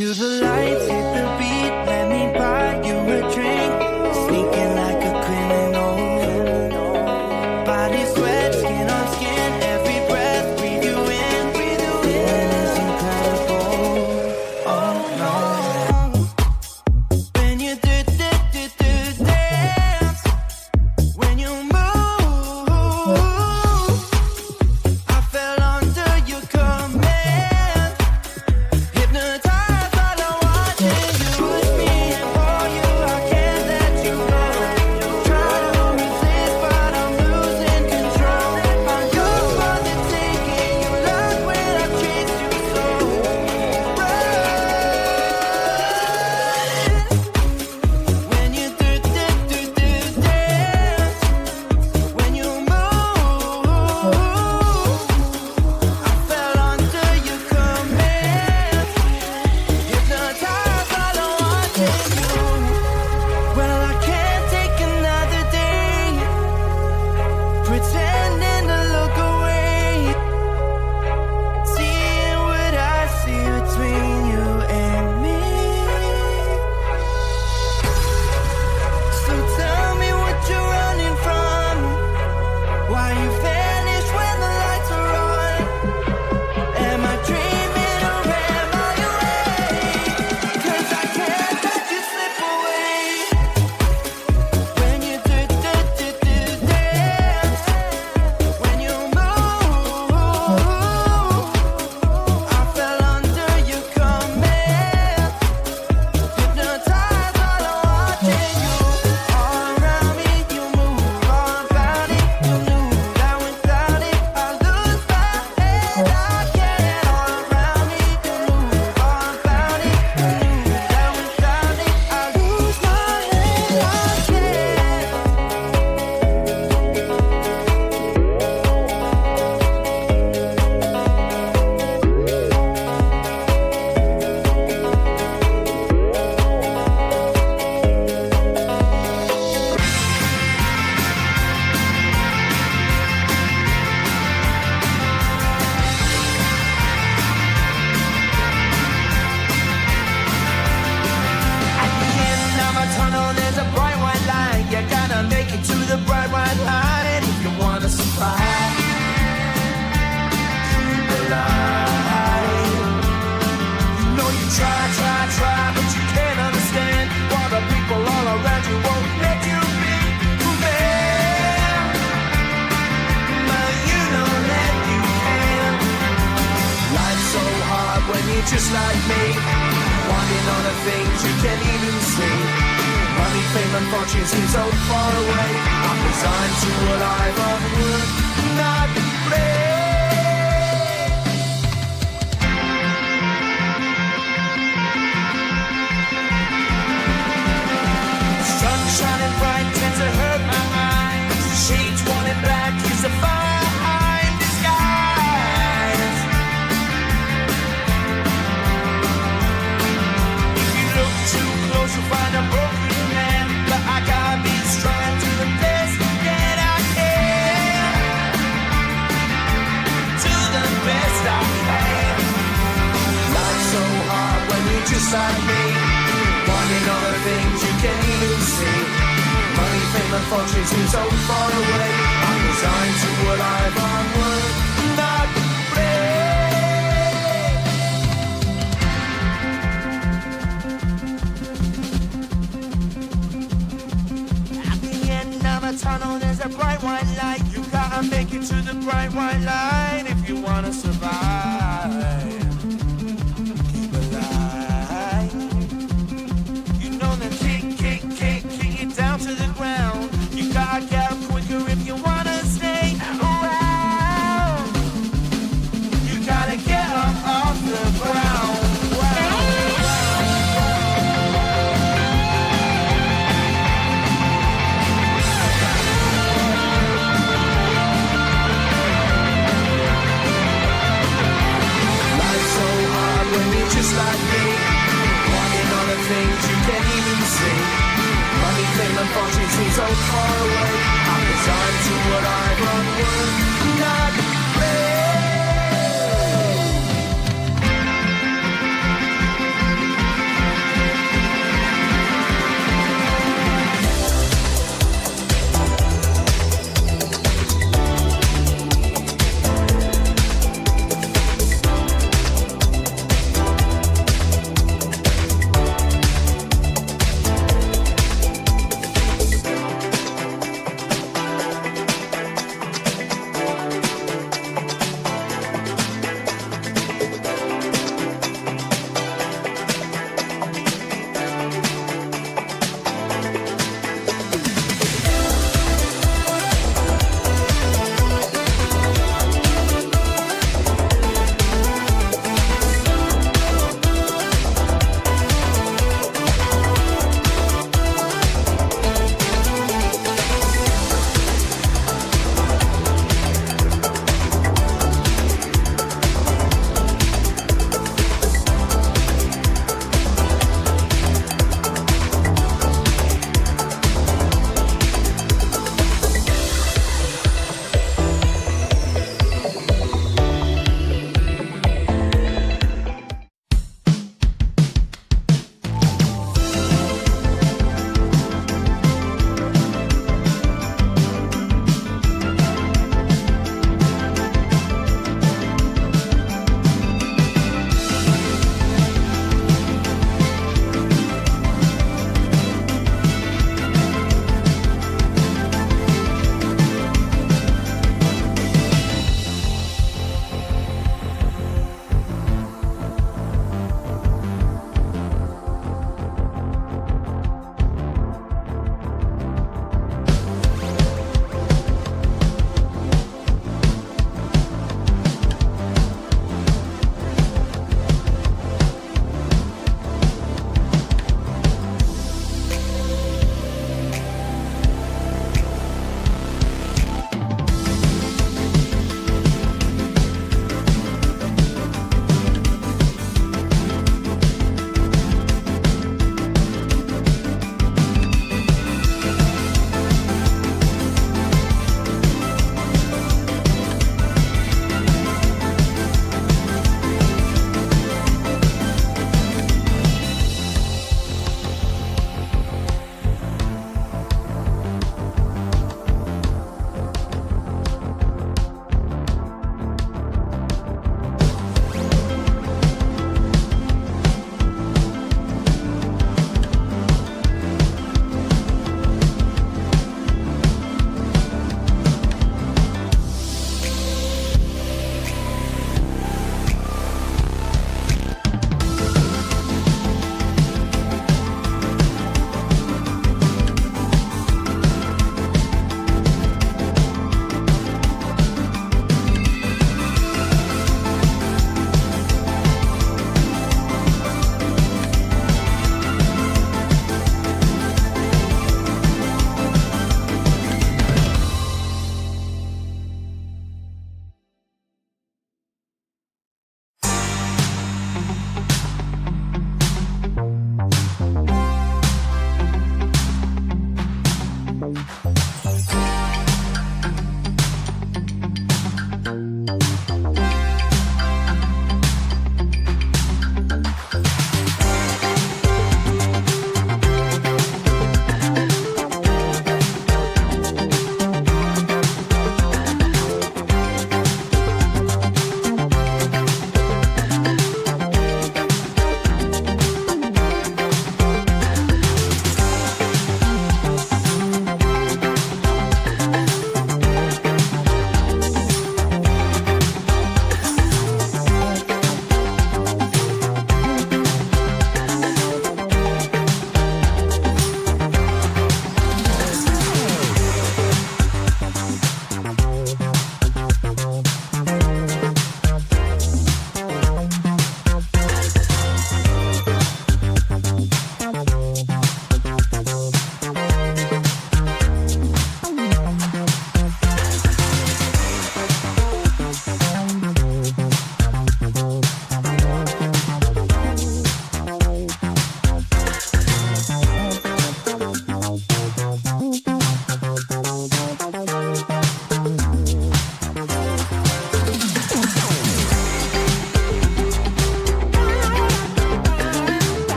To the lights, hit the beat, let me buy you a drink. Sneaking like a criminal. Body sweat, skin on skin, every breath, breathe you in. Feeling is incredible. Oh no. When you do dance, when you move, I fell under your command. Hypnotized, all I want is you. Push me and for you, I can't let you go. Try to resist, but I'm losing control. I'm yours for the taking. You love when I chase you so. When you do dance, when you move, I fell under your command. Hypnotized, all I want is you. Well, I can't take another day pretending to look away, seeing what I see between you and me. So tell me what you're running from, why you vanish when the lights are on. Am I dreaming or am I awake? 'Cause I can't let you slip away. When you do dance, when you move, I fell under your command. Hypnotized, all I want is you. All around me, you move, all about it. You knew that without it, I lose my head. I can't. All around me, you move, all about it. You knew that without it, I lose my head. I At the end of a tunnel, there's a bright white line. You gotta make it to the bright white line if you wanna survive. Through the line. You know you try, but you can't understand why the people all around you won't let you be who they are. But you know that you can. Life's so hard when you're just like me, wanting all the things you can't even see. Money, fame, and fortune seem so far away. I'm resigned to a life of work, not play. Sun shining bright tends to hurt my eyes. Shades worn in black is a fine disguise. If you look too close, you'll find a broken man. But I gotta be strong to the best that I can. To the best I can. Life's so hard when you're just like me, wanting all the things you can't even see. Money, fame, and fortune seem so far away. I'm resigned to a life on work, not play. At the end of a tunnel, there's a bright white light. You gotta make it to the bright white light if you wanna survive. Keep alive. You know that kick it down to the ground. You gotta get up quicker if you wanna stay around. You gotta get up off the ground. Life's so hard when you're just like me, wanting all the things you can't even see. Money, fame, and fortune seem so far away. I'm resigned to what I've unworked, not play.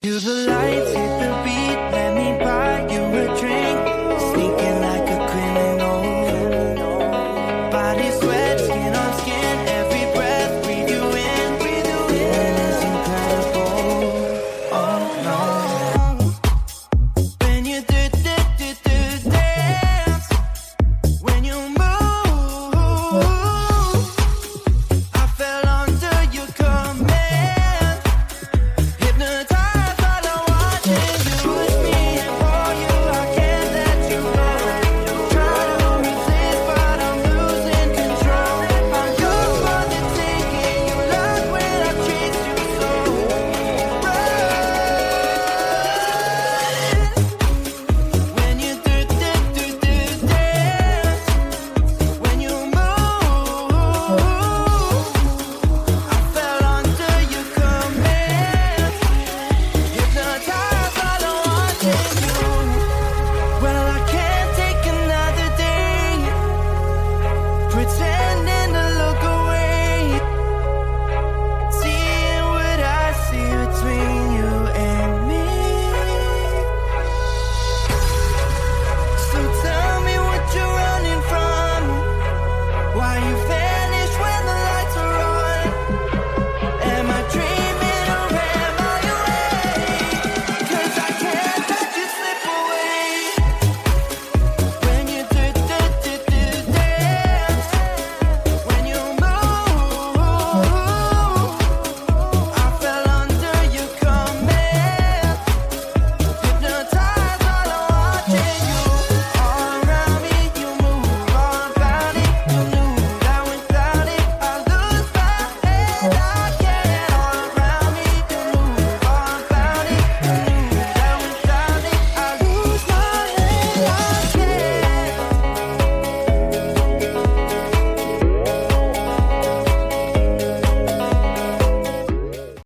To the light.